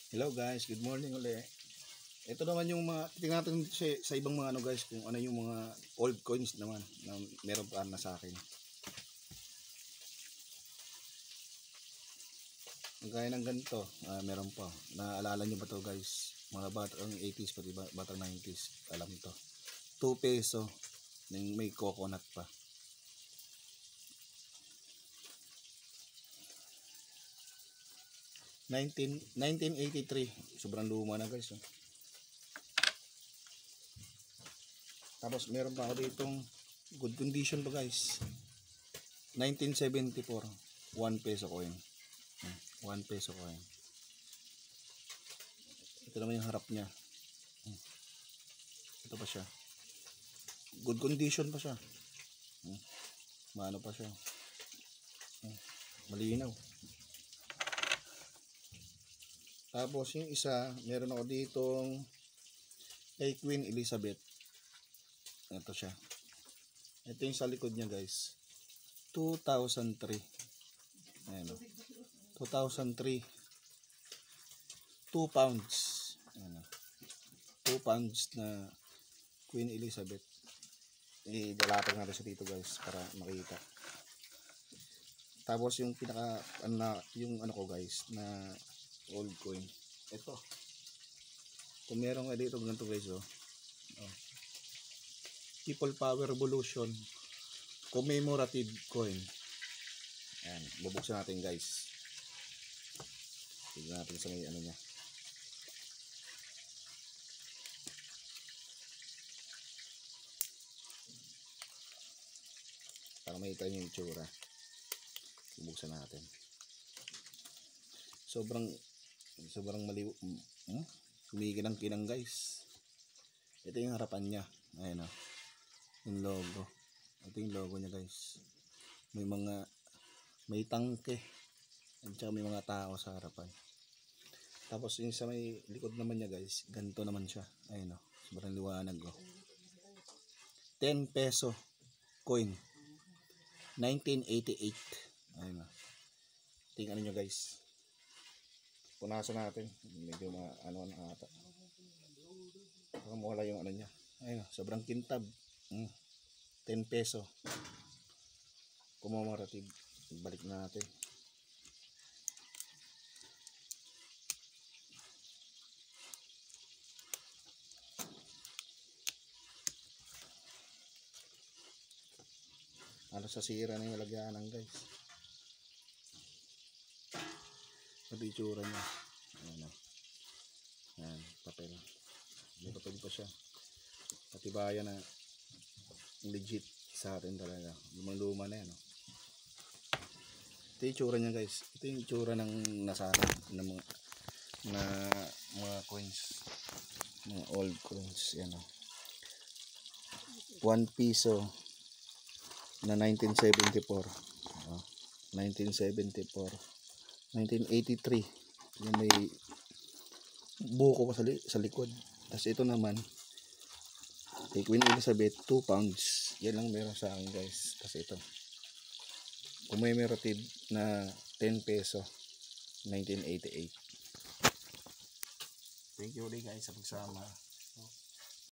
Hello guys, good morning ulit. Ito naman yung mga tingnan natin sa ibang mga ano guys, kung ano yung mga old coins naman na meron pa na sa akin. Ang gaya ng ganito, meron pa. Naalala nyo ba to guys? Mga batang 80s pati batang 90s, alam to. 2 peso, may coconut pa. -- 1983, sobrang luma na guys. Oh. Tapos meron pa ako ditong good condition pa guys. 1974, 1 peso coin. 1 peso coin. Ito naman yung harap niya. Ito pa siya. Good condition pa siya. Maano pa siya. Malinaw. Tapos yung isa, meron ako ditong kay Queen Elizabeth. Ito siya. Ito yung sa likod niya guys. 2003. Ayan o. 2003. 2 pounds. Ayan o. 2 pounds na Queen Elizabeth. Ilalapag natin siya dito guys para makita. Tapos yung pinaka yung ano ko guys na old coin. Ito. Kung meron ka dito ganito guys oh. People Power Revolution commemorative coin. Ayan, bubuksan natin guys. Tignan natin sa may ano niya. Para makita niyo yung itsura. Bubuksan natin. Sobrang maliw. Kumikinang-kinang guys. Ito yung harapan niya. Ayan o. Yung logo. Ito yung logo niya guys. May tangke. At saka may mga tao sa harapan. Tapos yung sa may likod naman niya guys. Ganito naman siya. Ayan o. Sobrang liwanag o. 10 peso coin. 1988. Ayan o. Tingnan niyo guys. Punasan natin. Medyo ano na ata. Baka mawala yung ano niya. Ayun, sobrang kintab. 10 peso. Commemorative. Balik na natin. Ano sa sira na yung lagyanan guys. Ito yung tsura niya. Ayan o. Ayan, papel. May papel pa siya. Patibayan na legit sa atin talaga. Lumang-luma na yan. Oh. Ito yung tsura niya guys. Ito yung tsura ng nasa ng mga coins. Mga old coins. Yan o. 1 piso na 1974. 1974. 1983. Yung may buko pa sa likod. Tapos ito naman kay Queen Elizabeth 2 pounds. Yan lang meron sa akin guys. Kasi ito commemorative na 10 peso 1988. Thank you ulit guys sa pagsama.